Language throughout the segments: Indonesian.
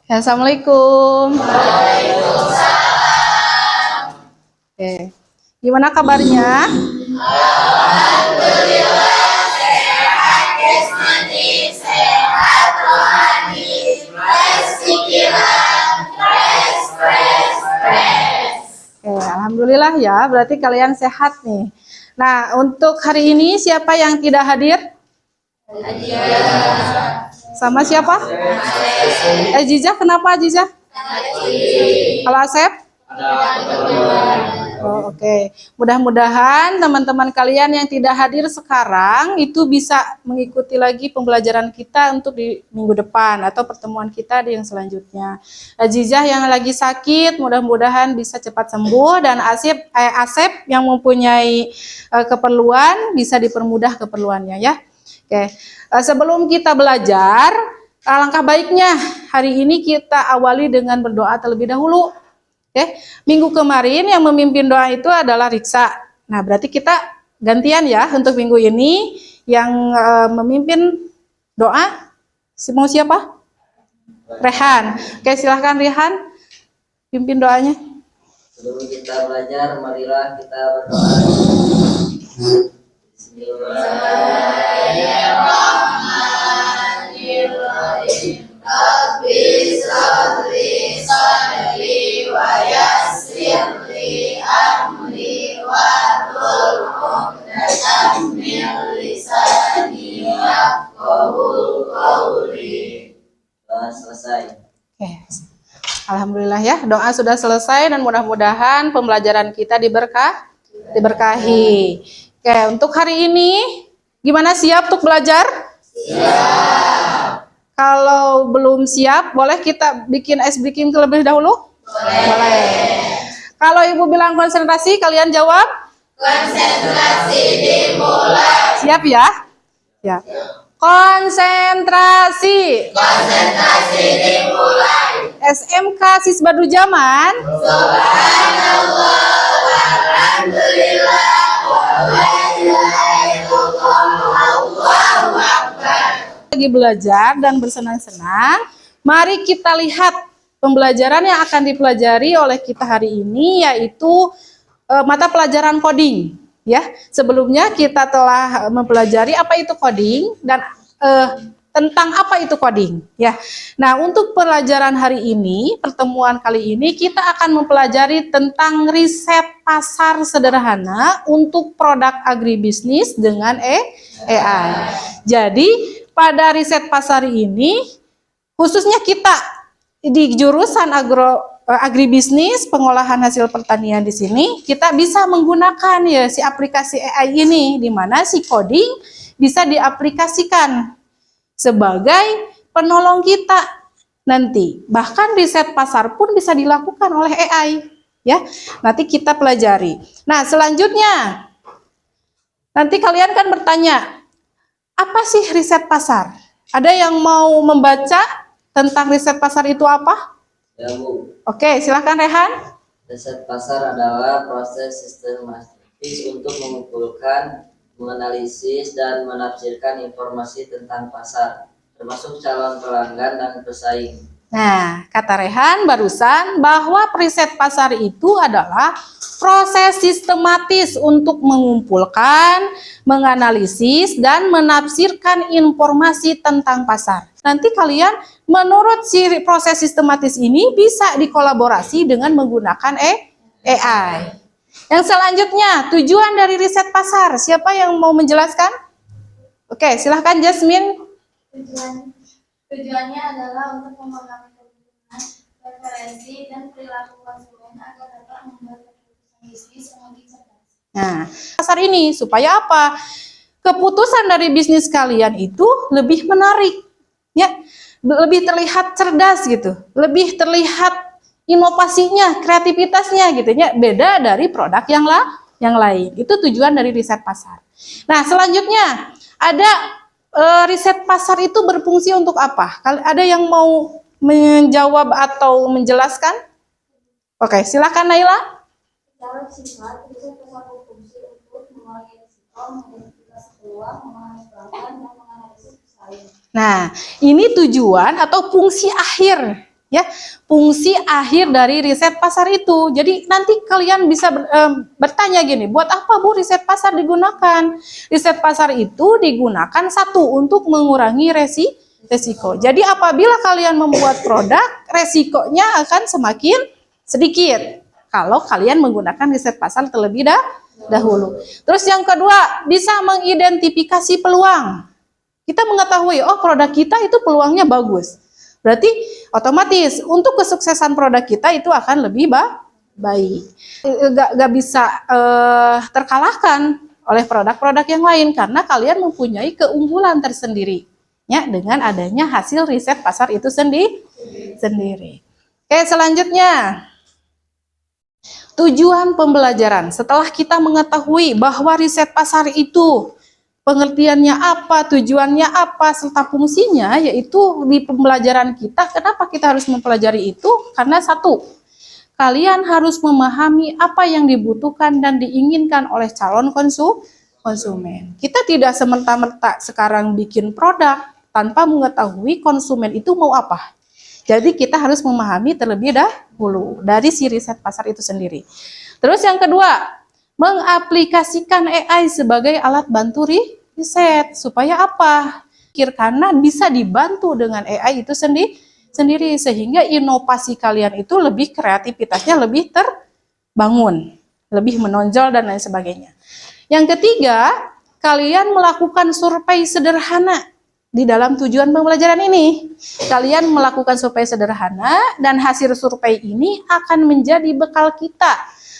Ya, Assalamualaikum. Oke. Gimana kabarnya? Oke, alhamdulillah ya, berarti kalian sehat nih. Nah, untuk hari ini siapa yang tidak hadir? Sama siapa? Jizah, kenapa Jizah? Kalau Asep? Oh, oke. Mudah-mudahan teman-teman kalian yang tidak hadir sekarang itu bisa mengikuti lagi pembelajaran kita untuk di minggu depan atau pertemuan kita di yang selanjutnya. Azizah yang lagi sakit, mudah-mudahan bisa cepat sembuh, dan Asep yang mempunyai keperluan bisa dipermudah keperluannya ya. Oke. Sebelum kita belajar, alangkah baiknya hari ini kita awali dengan berdoa terlebih dahulu. Minggu kemarin yang memimpin doa itu adalah Riksa. Nah, berarti kita gantian ya untuk minggu ini yang memimpin doa. Mau siapa? Rehan. Oke, silahkan Rehan pimpin doanya. Sebelum kita belajar, marilah kita berdoa. Bismillahirrahmanirrahim. Rabbi sholli sadri wa yassir li amri wahlul 'uqdatam min lisani yafqahu qawli. Selesai. Oke. Alhamdulillah ya, doa sudah selesai dan mudah-mudahan pembelajaran kita diberkahi. Oke, untuk hari ini gimana, siap untuk belajar? Siap. Kalau belum siap, boleh kita bikin ice breaking terlebih dahulu? Boleh. Kalau Ibu bilang konsentrasi, kalian jawab? Konsentrasi dimulai. Siap ya? Ya. Konsentrasi. Konsentrasi dimulai. SMK Sisbadu Zaman. Subhanallah walhamdulillah wa la ilaha illallah Allahu akbar. Lagi belajar dan bersenang-senang, mari kita lihat pembelajaran yang akan dipelajari oleh kita hari ini, yaitu mata pelajaran coding. Ya, sebelumnya kita telah mempelajari apa itu coding dan tentang apa itu coding. Ya, nah untuk pelajaran hari ini, pertemuan kali ini kita akan mempelajari tentang riset pasar sederhana untuk produk agribisnis dengan AI. Jadi pada riset pasar ini, khususnya kita di jurusan agribisnis, pengolahan hasil pertanian di sini, kita bisa menggunakan ya si aplikasi AI ini, di mana si coding bisa diaplikasikan sebagai penolong kita nanti. Bahkan riset pasar pun bisa dilakukan oleh AI. Ya, nanti kita pelajari. Nah, selanjutnya, nanti kalian kan bertanya, apa sih riset pasar? Ada yang mau membaca tentang riset pasar itu apa? Ya, Bu. Oke, silahkan Rehan. Riset pasar adalah proses sistematis untuk mengumpulkan, menganalisis, dan menafsirkan informasi tentang pasar, termasuk calon pelanggan dan pesaing. Nah, kata Rehan barusan bahwa riset pasar itu adalah proses sistematis untuk mengumpulkan, menganalisis, dan menafsirkan informasi tentang pasar. Nanti kalian menurut si proses sistematis ini bisa dikolaborasi dengan menggunakan AI. Yang selanjutnya, tujuan dari riset pasar. Siapa yang mau menjelaskan? Oke, silahkan Jasmine. Tujuannya adalah untuk memahami kebutuhan, preferensi, dan perilaku konsumen agar dapat membuat keputusan bisnis yang lebih cerdas. Nah, pasar ini supaya apa? Keputusan dari bisnis kalian itu lebih menarik, ya, lebih terlihat cerdas gitu, lebih terlihat inovasinya, kreativitasnya gitu ya, beda dari produk yang lain. Itu tujuan dari riset pasar. Nah, selanjutnya ada riset pasar itu berfungsi untuk apa? Ada yang mau menjawab atau menjelaskan? Oke, silakan Naila. Secara singkat, riset pasar berfungsi untuk mengurangi risiko, mengidentifikasi peluang, memahami pelanggan, dan menganalisis pesaing. Nah, ini tujuan atau fungsi akhir ya, fungsi akhir dari riset pasar itu. Jadi nanti kalian bisa bertanya gini, buat apa Bu riset pasar digunakan? Riset pasar itu digunakan satu untuk mengurangi resiko. Jadi apabila kalian membuat produk, resikonya akan semakin sedikit kalau kalian menggunakan riset pasar terlebih dahulu. Terus yang kedua, bisa mengidentifikasi peluang. Kita mengetahui, oh produk kita itu peluangnya bagus. Berarti otomatis untuk kesuksesan produk kita itu akan lebih baik. Gak bisa terkalahkan oleh produk-produk yang lain karena kalian mempunyai keunggulan tersendiri ya dengan adanya hasil riset pasar itu sendiri. Oke, selanjutnya tujuan pembelajaran. Setelah kita mengetahui bahwa riset pasar itu pengertiannya apa, tujuannya apa, serta fungsinya, yaitu di pembelajaran kita. Kenapa kita harus mempelajari itu? Karena satu, kalian harus memahami apa yang dibutuhkan dan diinginkan oleh calon konsumen. Kita tidak semerta-merta sekarang bikin produk tanpa mengetahui konsumen itu mau apa. Jadi kita harus memahami terlebih dahulu dari si riset pasar itu sendiri. Terus yang kedua, mengaplikasikan AI sebagai alat bantu riset. Supaya apa? Karena bisa dibantu dengan AI itu sendiri sehingga inovasi kalian itu lebih kreativitasnya lebih terbangun, lebih menonjol dan lain sebagainya. Yang ketiga, kalian melakukan survei sederhana di dalam tujuan pembelajaran ini. Kalian melakukan survei sederhana dan hasil survei ini akan menjadi bekal kita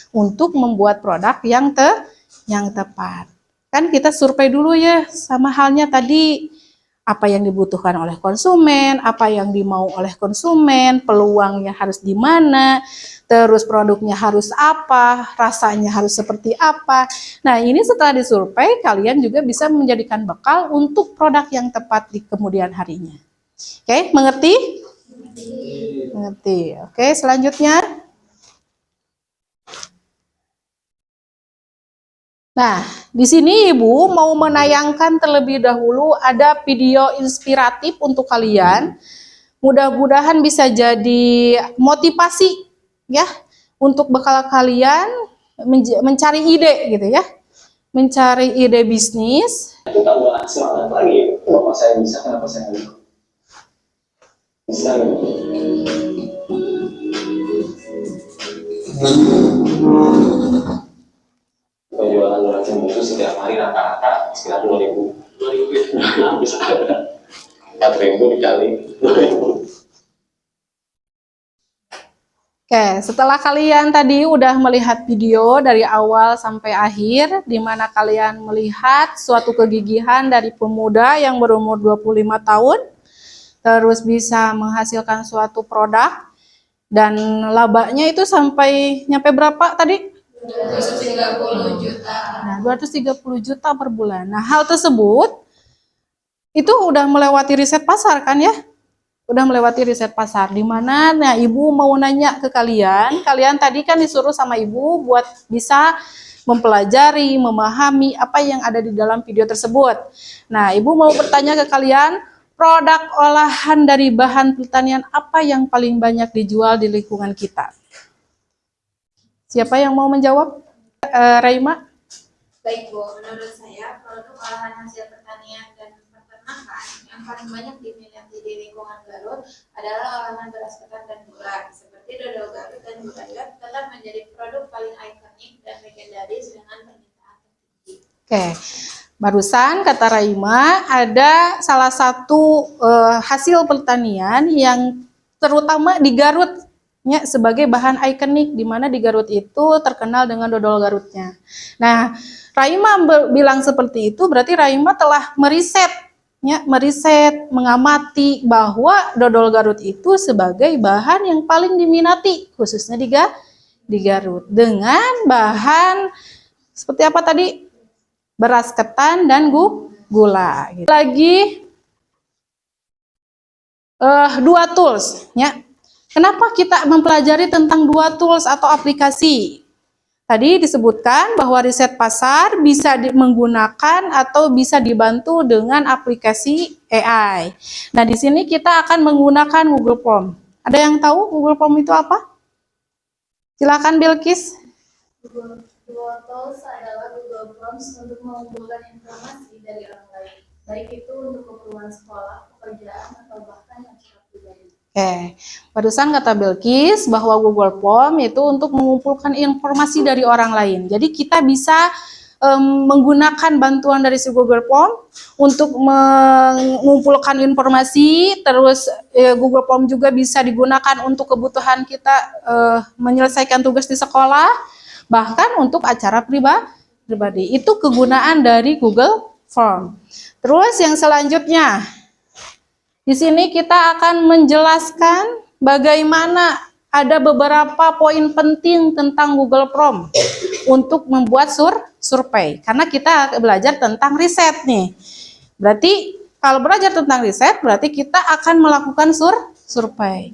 untuk membuat produk yang tepat. Kan kita survei dulu ya, sama halnya tadi apa yang dibutuhkan oleh konsumen, apa yang dimau oleh konsumen, peluangnya harus di mana, terus produknya harus apa, rasanya harus seperti apa. Nah ini setelah disurvei, kalian juga bisa menjadikan bekal untuk produk yang tepat di kemudian harinya. Oke, mengerti? Mengerti. Oke, selanjutnya. Nah, di sini Ibu mau menayangkan terlebih dahulu ada video inspiratif untuk kalian. Mudah-mudahan bisa jadi motivasi ya untuk bekal kalian mencari ide gitu ya. Mencari ide bisnis. Itu tambah semangat lagi. Kenapa saya bisa, kenapa saya nggak bisa? Penjualan racun itu setiap hari rata-rata sekitar 2.000 bisa 4.000 dikali 2.000. Oke, setelah kalian tadi udah melihat video dari awal sampai akhir, di mana kalian melihat suatu kegigihan dari pemuda yang berumur 25 tahun, terus bisa menghasilkan suatu produk, dan labanya itu sampai nyampe berapa tadi? 230 juta. Nah, 230 juta per bulan. Nah, hal tersebut itu udah melewati riset pasar kan ya? Udah melewati riset pasar. Di mana nah Ibu mau nanya ke kalian, kalian tadi kan disuruh sama Ibu buat bisa mempelajari, memahami apa yang ada di dalam video tersebut. Nah, Ibu mau bertanya ke kalian, produk olahan dari bahan pertanian apa yang paling banyak dijual di lingkungan kita? Siapa yang mau menjawab? Raima? Baik Bu, menurut saya produk olahan hasil pertanian dan peternakan yang paling banyak diminati di lingkungan Garut adalah olahan beras ketan dan gula. Seperti dodol Garut dan gulai tetap menjadi produk paling ikonik dan legendaris dengan permintaan tertinggi. Oke, Barusan kata Raima ada salah satu hasil pertanian yang terutama di Garut ya, sebagai bahan ikonik, di mana di Garut itu terkenal dengan dodol Garutnya. Nah, Raima bilang seperti itu berarti Raima telah meriset, mengamati bahwa dodol Garut itu sebagai bahan yang paling diminati, khususnya di Garut, dengan bahan seperti apa tadi? Beras ketan dan gula. Lagi dua tools, ya. Kenapa kita mempelajari tentang dua tools atau aplikasi? Tadi disebutkan bahwa riset pasar bisa menggunakan atau bisa dibantu dengan aplikasi AI. Nah, di sini kita akan menggunakan Google Form. Ada yang tahu Google Form itu apa? Silakan Bilkis. Google Tools adalah Google Forms untuk mengumpulkan informasi dari orang lain, baik itu untuk keperluan sekolah, pekerjaan, atau bahkan acara pribadi. Oke, barusan kata Bilkis bahwa Google Form itu untuk mengumpulkan informasi dari orang lain. Jadi kita bisa menggunakan bantuan dari si Google Form untuk mengumpulkan informasi. Terus Google Form juga bisa digunakan untuk kebutuhan kita menyelesaikan tugas di sekolah, bahkan untuk acara pribadi. Itu kegunaan dari Google Form. Terus yang selanjutnya, di sini kita akan menjelaskan bagaimana ada beberapa poin penting tentang Google Form untuk membuat survei. Karena kita belajar tentang riset nih. Berarti kalau belajar tentang riset, berarti kita akan melakukan survei.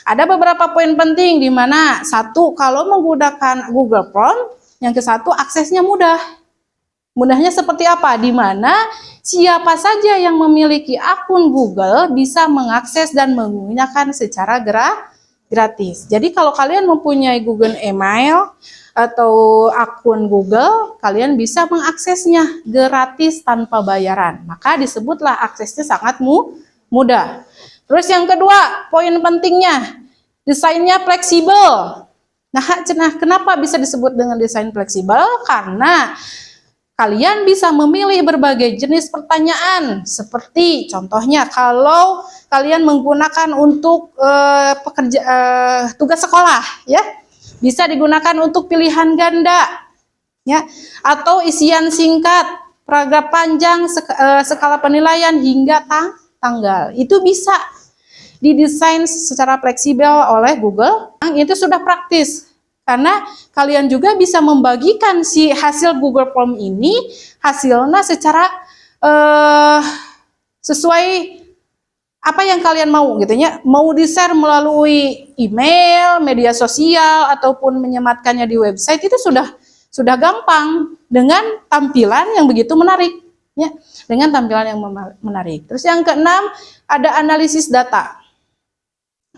Ada beberapa poin penting di mana satu, kalau menggunakan Google Form, yang ke satu aksesnya mudah. Mudahnya seperti apa? Di mana siapa saja yang memiliki akun Google bisa mengakses dan menggunakan secara gratis. Jadi kalau kalian mempunyai Google Email atau akun Google, kalian bisa mengaksesnya gratis tanpa bayaran. Maka disebutlah aksesnya sangat mudah. Terus yang kedua, poin pentingnya, desainnya fleksibel. Nah, kenapa bisa disebut dengan desain fleksibel? Karena kalian bisa memilih berbagai jenis pertanyaan, seperti contohnya kalau kalian menggunakan untuk tugas sekolah, ya, bisa digunakan untuk pilihan ganda, ya, atau isian singkat, paragraf panjang, skala penilaian hingga tanggal. Itu bisa didesain secara fleksibel oleh Google. Itu sudah praktis. Karena kalian juga bisa membagikan si hasil Google Form ini, hasilnya secara sesuai apa yang kalian mau gitu ya. Mau di-share melalui email, media sosial, ataupun menyematkannya di website, itu sudah gampang dengan tampilan yang begitu menarik. Ya, dengan tampilan yang menarik. Terus yang keenam, ada analisis data.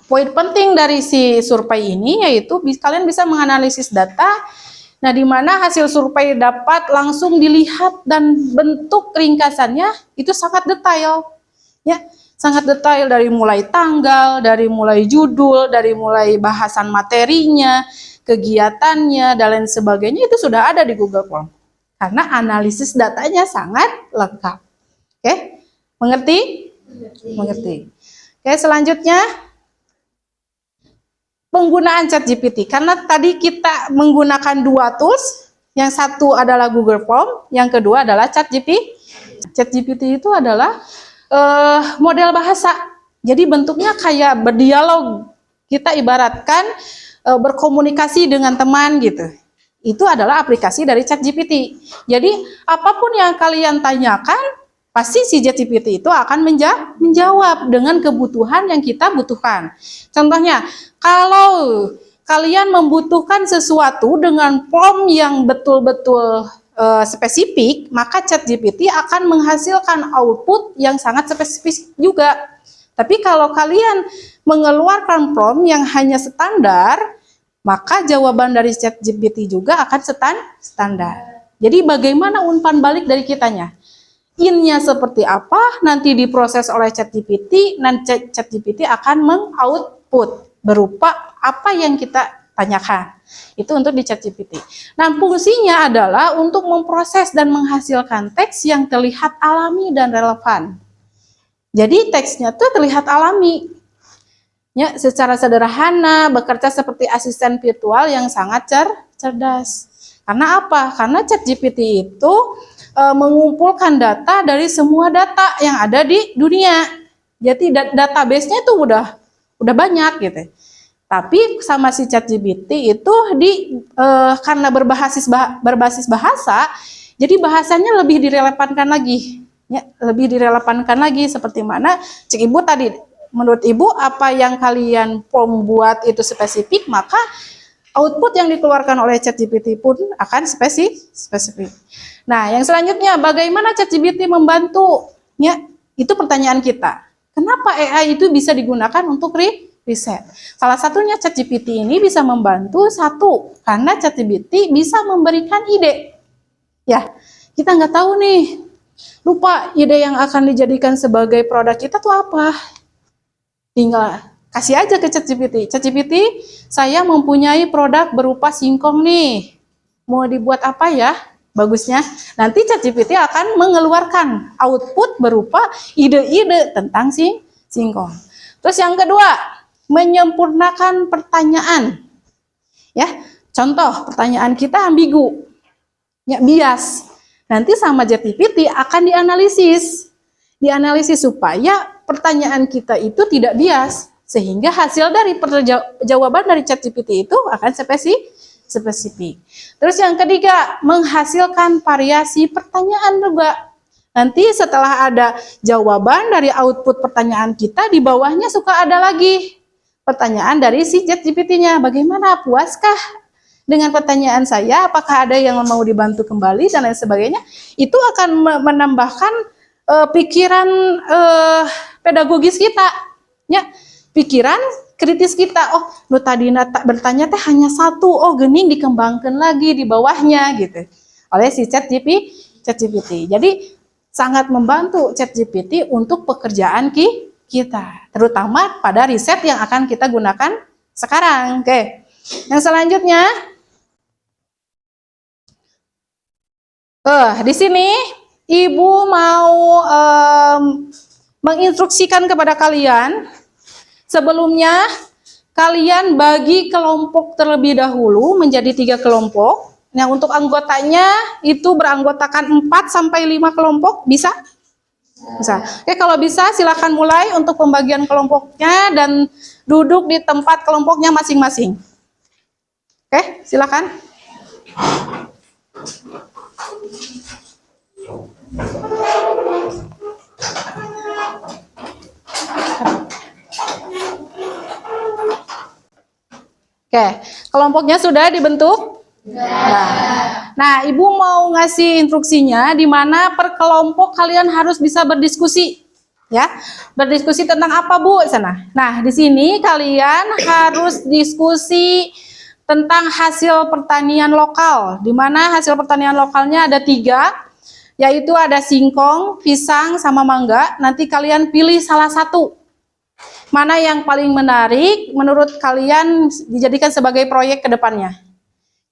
Poin penting dari si survei ini yaitu kalian bisa menganalisis data, nah di mana hasil survei dapat langsung dilihat dan bentuk ringkasannya itu sangat detail, ya, sangat detail dari mulai tanggal, dari mulai judul, dari mulai bahasan materinya, kegiatannya dan lain sebagainya itu sudah ada di Google Form karena analisis datanya sangat lengkap. Oke, mengerti? Mengerti. Oke, selanjutnya. Penggunaan ChatGPT, karena tadi kita menggunakan dua tools, yang satu adalah Google Form, yang kedua adalah ChatGPT. ChatGPT itu adalah model bahasa, jadi bentuknya kayak berdialog, kita ibaratkan berkomunikasi dengan teman gitu. Itu adalah aplikasi dari ChatGPT. Jadi apapun yang kalian tanyakan, pasti si ChatGPT itu akan menjawab dengan kebutuhan yang kita butuhkan. Contohnya, kalau kalian membutuhkan sesuatu dengan form yang betul-betul spesifik, maka ChatGPT akan menghasilkan output yang sangat spesifik juga. Tapi kalau kalian mengeluarkan form yang hanya standar, maka jawaban dari ChatGPT juga akan standar. Jadi bagaimana umpan balik dari kitanya? In-nya seperti apa, nanti diproses oleh ChatGPT, nanti ChatGPT akan mengoutput berupa apa yang kita tanyakan. Itu untuk di ChatGPT. Nah, fungsinya adalah untuk memproses dan menghasilkan teks yang terlihat alami dan relevan. Jadi teksnya tuh terlihat alami. Ya, secara sederhana, bekerja seperti asisten virtual yang sangat cerdas. Karena apa? Karena ChatGPT itu mengumpulkan data dari semua data yang ada di dunia. Jadi database-nya itu udah banyak gitu. Tapi sama si ChatGPT itu karena berbasis bahasa, jadi bahasanya lebih direlevankan lagi. Ya, lebih direlevankan lagi seperti mana Cik Ibu tadi. Menurut Ibu apa yang kalian form buat itu spesifik, maka output yang dikeluarkan oleh ChatGPT pun akan spesifik. Nah, yang selanjutnya, bagaimana ChatGPT membantu? Ya, itu pertanyaan kita. Kenapa AI itu bisa digunakan untuk riset. Salah satunya ChatGPT ini bisa membantu satu, karena ChatGPT bisa memberikan ide. Ya, kita nggak tahu nih, lupa ide yang akan dijadikan sebagai produk kita tuh apa. Tinggal kasih aja ke ChatGPT. ChatGPT, saya mempunyai produk berupa singkong nih. Mau dibuat apa ya? Bagusnya, nanti ChatGPT akan mengeluarkan output berupa ide-ide tentang singkong. Terus yang kedua, menyempurnakan pertanyaan. Ya, contoh pertanyaan kita ambigu, ya bias. Nanti sama ChatGPT akan dianalisis supaya pertanyaan kita itu tidak bias, sehingga hasil dari jawaban dari ChatGPT itu akan spesifik. Terus yang ketiga, menghasilkan variasi pertanyaan juga. Nanti setelah ada jawaban dari output pertanyaan kita, di bawahnya suka ada lagi pertanyaan dari si ChatGPT-nya. Bagaimana, puaskah dengan pertanyaan saya? Apakah ada yang mau dibantu kembali dan lain sebagainya? Itu akan menambahkan pikiran pedagogis kita, ya, pikiran kritis kita. Oh, nu tadi bertanya teh hanya satu, oh gening dikembangkan lagi di bawahnya gitu oleh si ChatGPT. Jadi sangat membantu ChatGPT untuk pekerjaan kita, terutama pada riset yang akan kita gunakan sekarang. Oke, yang selanjutnya, di sini Ibu mau menginstruksikan kepada kalian. Sebelumnya, kalian bagi kelompok terlebih dahulu menjadi 3 kelompok. Nah, untuk anggotanya itu beranggotakan 4 sampai 5 kelompok, bisa? Bisa. Oke, kalau bisa silakan mulai untuk pembagian kelompoknya dan duduk di tempat kelompoknya masing-masing. Oke, silakan. Oke, kelompoknya sudah dibentuk? Nah, Ibu mau ngasih instruksinya di mana per kelompok kalian harus bisa berdiskusi, ya. Berdiskusi tentang apa, Bu? Sana. Nah, di sini kalian harus diskusi tentang hasil pertanian lokal, di mana hasil pertanian lokalnya ada 3, yaitu ada singkong, pisang, sama mangga. Nanti kalian pilih salah satu. Mana yang paling menarik menurut kalian dijadikan sebagai proyek ke depannya.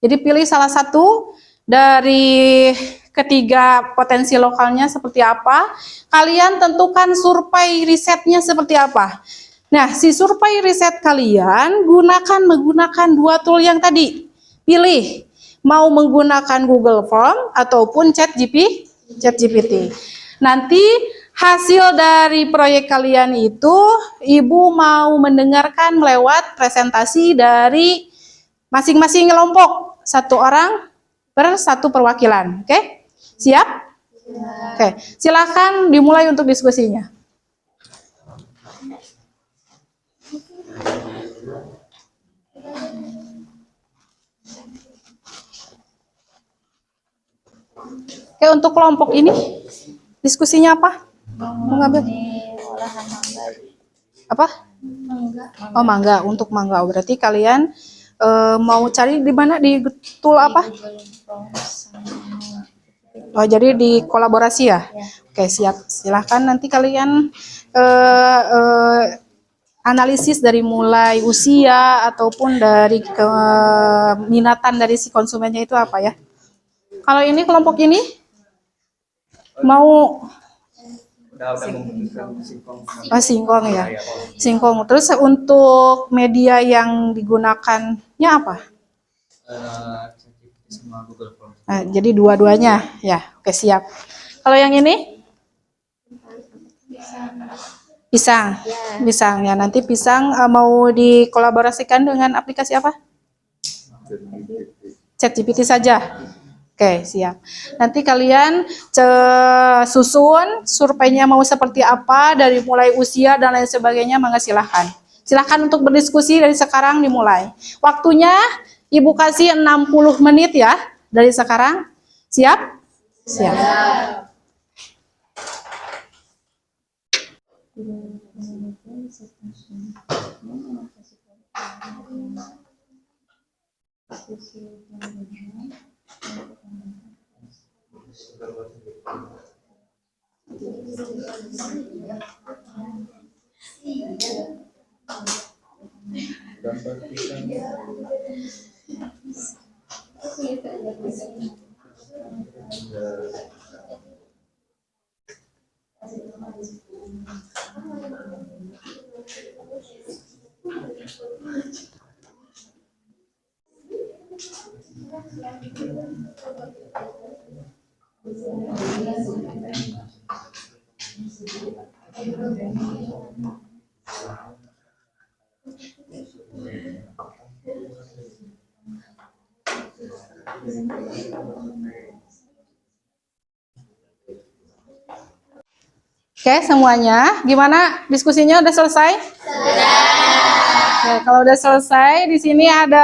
Jadi pilih salah satu dari ketiga potensi lokalnya seperti apa. Kalian tentukan survei risetnya seperti apa. Nah, si survei riset kalian menggunakan 2 tool yang tadi. Pilih mau menggunakan Google Form ataupun ChatGPT. Nanti hasil dari proyek kalian itu Ibu mau mendengarkan lewat presentasi dari masing-masing kelompok, 1 orang per 1 perwakilan. Oke? Siap? Oke, silakan dimulai untuk diskusinya. Oke, untuk kelompok ini diskusinya apa? Mengambil apa? Oh, mangga. Untuk mangga berarti kalian mau cari di mana, di tool apa? Oh, jadi di kolaborasi ya? Oke, siap. Silahkan nanti kalian analisis dari mulai usia ataupun dari keminatan dari si konsumennya itu apa ya? Kalau ini kelompok ini mau singkong ya, singkong. Terus untuk media yang digunakannya apa? Nah, jadi dua-duanya ya. Oke, siap. Kalau yang ini pisang ya. Nanti pisang mau dikolaborasikan dengan aplikasi apa? ChatGPT saja. Oke, siap. Nanti kalian susun surveinya mau seperti apa, dari mulai usia dan lain sebagainya, mangga silahkan. Silahkan untuk berdiskusi dari sekarang dimulai. Waktunya Ibu kasih 60 menit ya, dari sekarang. Siap? Siap. Oke, semuanya. Gimana diskusinya udah selesai? Oke, kalau udah selesai, di sini ada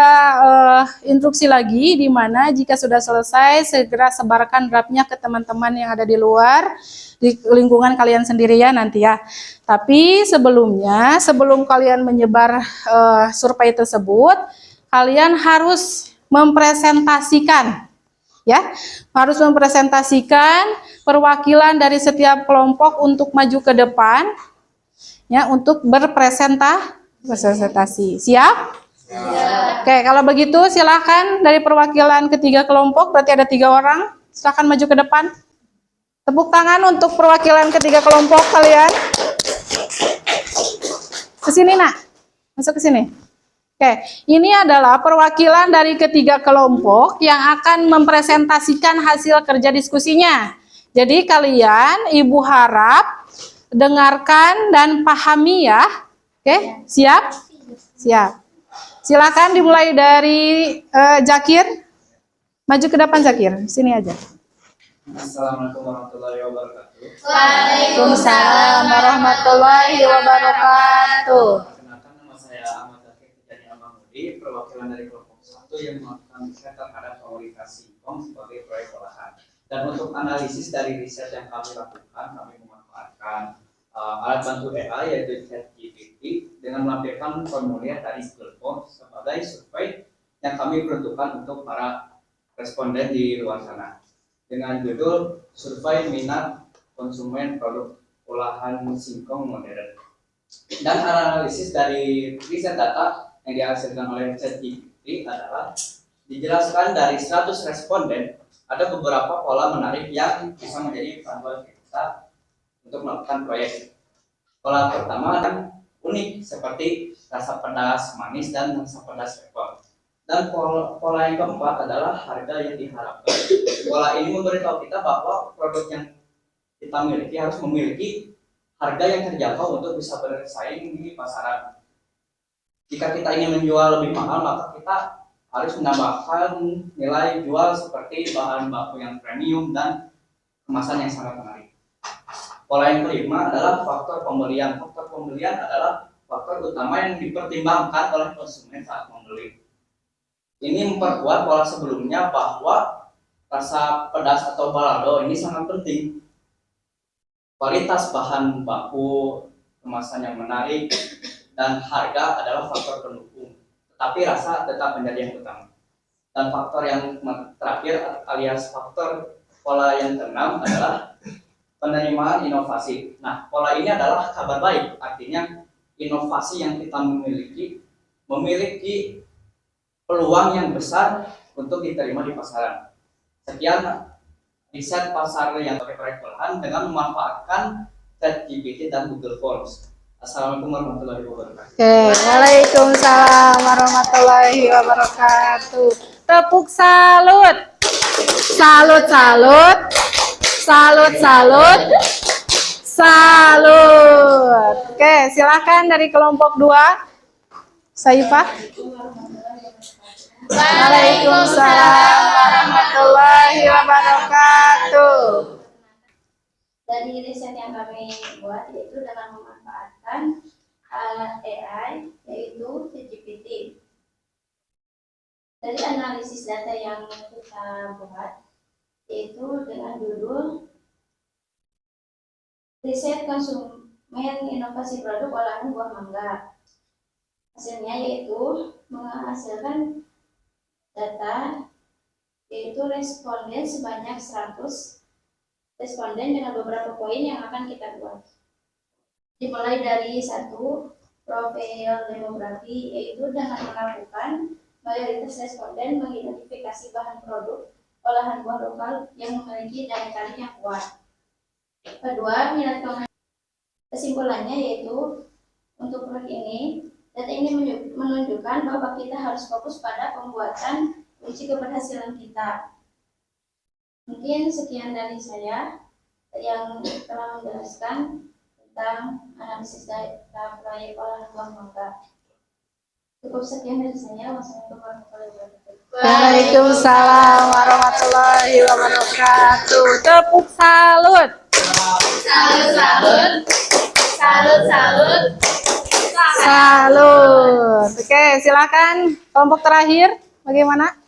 instruksi lagi di mana jika sudah selesai segera sebarkan draftnya ke teman-teman yang ada di luar di lingkungan kalian sendiri ya nanti ya. Tapi sebelumnya, sebelum kalian menyebar survei tersebut, kalian harus mempresentasikan ya, harus mempresentasikan perwakilan dari setiap kelompok untuk maju ke depan ya untuk berpresentasi. Siap? Oke, kalau begitu silakan dari perwakilan ketiga kelompok, berarti ada 3 orang, silakan maju ke depan. Tepuk tangan untuk perwakilan ketiga kelompok kalian. Ke sini, Nak. Masuk ke sini. Oke, ini adalah perwakilan dari ketiga kelompok yang akan mempresentasikan hasil kerja diskusinya. Jadi kalian, Ibu harap dengarkan dan pahami ya. Oke, siap? Siap. Silakan dimulai dari Zakir. Maju ke depan Zakir, sini aja. Assalamualaikum warahmatullahi wabarakatuh. Waalaikumsalam warahmatullahi wabarakatuh. Perkenalkan, nama saya Ahmad Zakir Tijani Abangudi, perwakilan dari kelompok 1 yang melakukan riset terhadap komunikasi singkong sebagai proyek olahan. Dan untuk analisis dari riset yang kami lakukan, kami memanfaatkan alat bantu AI yaitu ChatGPT dengan melampirkan formulir dari Google Forms sebagai survei yang kami peruntukkan untuk para responden di luar sana. Dengan judul survei minat konsumen produk olahan singkong modern. Dan analisis dari riset data yang dihasilkan oleh ChatGPT adalah dijelaskan dari 100 responden ada beberapa pola menarik yang bisa menjadi panduan kita untuk melakukan proyek. Pola pertama dan unik seperti rasa pedas manis dan rasa pedas pepper. Dan pola yang keempat adalah harga yang diharapkan. Pola ini memberitahu kita bahwa produk yang kita miliki harus memiliki harga yang terjangkau untuk bisa bersaing di pasaran. Jika kita ingin menjual lebih mahal, maka kita harus menambahkan nilai jual seperti bahan baku yang premium dan kemasan yang sangat menarik. Pola yang kelima adalah faktor pembelian. Faktor pembelian adalah faktor utama yang dipertimbangkan oleh konsumen saat membeli. Ini memperkuat pola sebelumnya bahwa rasa pedas atau balado ini sangat penting. Kualitas bahan baku, kemasan yang menarik, dan harga adalah faktor pendukung. Tetapi rasa tetap menjadi yang utama. Dan faktor yang terakhir alias faktor pola yang keenam adalah penerimaan inovasi. Nah, pola ini adalah kabar baik. Artinya inovasi yang kita memiliki peluang yang besar untuk diterima di pasaran. Sekian riset pasar yang pakai proyek olahan dengan memanfaatkan ChatGPT dan Google Forms. Assalamualaikum warahmatullahi wabarakatuh. Oke, waalaikumsalam warahmatullahi wabarakatuh. Tepuk salut. Salut, salut. Salut, salut. Salut. Oke, silakan dari kelompok 2. Saifah. Waalaikumsalam warahmatullahi wabarakatuh. Dari riset yang kami buat yaitu dengan memanfaatkan alat AI yaitu ChatGPT. Dari analisis data yang kita buat yaitu dengan judul riset konsumen inovasi produk olahan buah mangga. Hasilnya yaitu menghasilkan data yaitu responden sebanyak 100 responden dengan beberapa poin yang akan kita buat. Dimulai dari 1, profil demografi, yaitu dengan melakukan mayoritas responden mengidentifikasi bahan produk olahan buah lokal yang memiliki daya tarik yang kuat. Kedua, minat konsumen. Kesimpulannya yaitu untuk proyek ini, data ini menunjukkan bahwa kita harus fokus pada pembuatan kunci keberhasilan kita. Mungkin sekian dari saya yang telah menjelaskan tentang analisis data proyek olahan buah mangga. Cukup sekian dari saya. Wassalamualaikum warahmatullahi wabarakatuh. Waalaikumsalam warahmatullahi wabarakatuh. Tepuk salut. Salut. Oke, silakan kelompok terakhir. Bagaimana?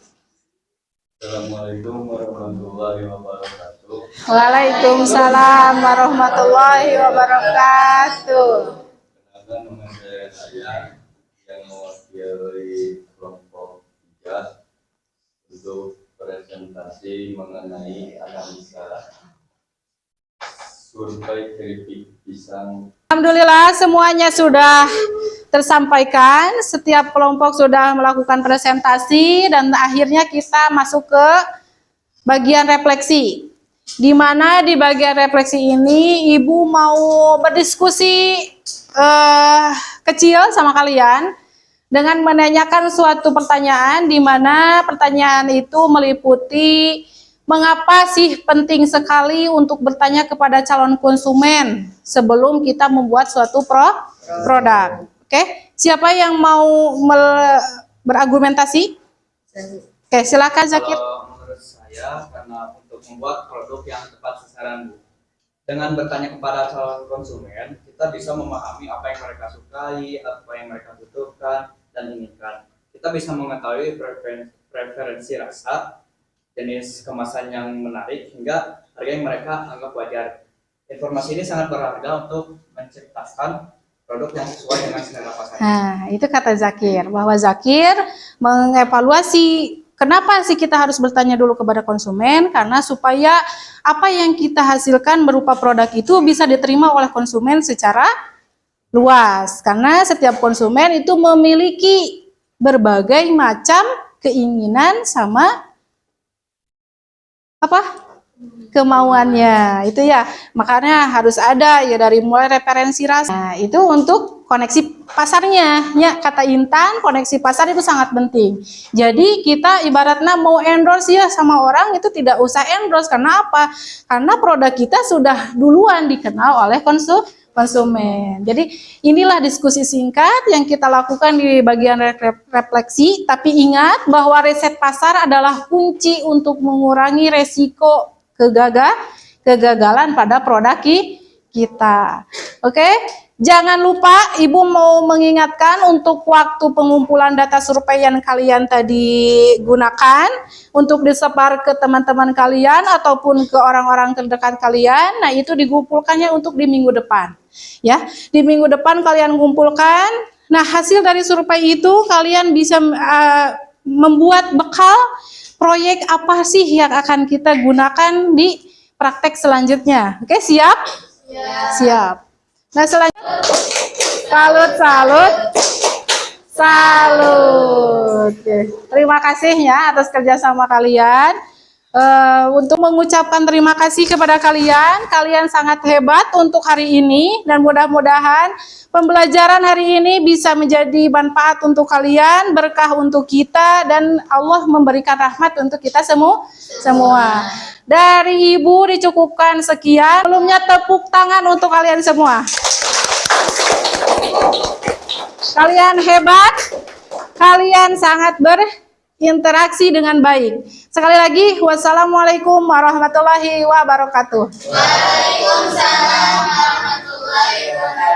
Assalamualaikum warahmatullahi wabarakatuh. Waalaikumsalam warahmatullahi wabarakatuh. Perkenalkan, nama saya yang mewakili kelompok 3 untuk presentasi mengenai analisa survei keripik pisang. Alhamdulillah semuanya sudah tersampaikan, setiap kelompok sudah melakukan presentasi dan akhirnya kita masuk ke bagian refleksi. Di mana di bagian refleksi ini Ibu mau berdiskusi kecil sama kalian dengan menanyakan suatu pertanyaan di mana pertanyaan itu meliputi mengapa sih penting sekali untuk bertanya kepada calon konsumen sebelum kita membuat suatu produk. Oke, siapa yang mau berargumentasi? Oke, silakan Zakir. Kalau menurut saya, karena untuk membuat produk yang tepat sasaran, Bu, dengan bertanya kepada calon konsumen, kita bisa memahami apa yang mereka sukai, apa yang mereka butuhkan dan inginkan. Kita bisa mengetahui preferensi rasa, jenis kemasan yang menarik, hingga harga yang mereka anggap wajar. Informasi ini sangat berharga untuk menciptakan produk yang sesuai dengan selera pasar. Nah, itu kata Zakir, bahwa Zakir mengevaluasi kenapa sih kita harus bertanya dulu kepada konsumen, karena supaya apa yang kita hasilkan berupa produk itu bisa diterima oleh konsumen secara luas. Karena setiap konsumen itu memiliki berbagai macam keinginan sama kemauannya itu ya, makanya harus ada ya dari mulai referensi rasa. Nah, itu untuk koneksi pasarnya ya, kata Intan, koneksi pasar itu sangat penting. Jadi kita ibaratnya mau endorse ya sama orang itu tidak usah endorse, karena apa? Karena produk kita sudah duluan dikenal oleh konsumen. Jadi inilah diskusi singkat yang kita lakukan di bagian refleksi, tapi ingat bahwa riset pasar adalah kunci untuk mengurangi resiko kegagalan pada produk kita. Oke, jangan lupa Ibu mau mengingatkan untuk waktu pengumpulan data survei yang kalian tadi gunakan untuk disebar ke teman-teman kalian ataupun ke orang-orang terdekat kalian. Nah, itu dikumpulkannya untuk di minggu depan. Ya, di minggu depan kalian kumpulkan. Nah, hasil dari survei itu kalian bisa membuat bekal proyek apa sih yang akan kita gunakan di praktek selanjutnya. Oke, siap? Ya. Siap. Nah, selanjutnya salut. Oke. Terima kasih ya atas kerjasama kalian. Untuk mengucapkan terima kasih kepada kalian. Kalian sangat hebat untuk hari ini dan mudah-mudahan pembelajaran hari ini bisa menjadi manfaat untuk kalian, berkah untuk kita, dan Allah memberikan rahmat untuk kita semua. Dari Ibu dicukupkan sekian. Sebelumnya tepuk tangan untuk kalian semua. Kalian hebat, kalian sangat berinteraksi dengan baik. Sekali lagi, wassalamualaikum warahmatullahi wabarakatuh. Waalaikumsalam warahmatullahi wabarakatuh.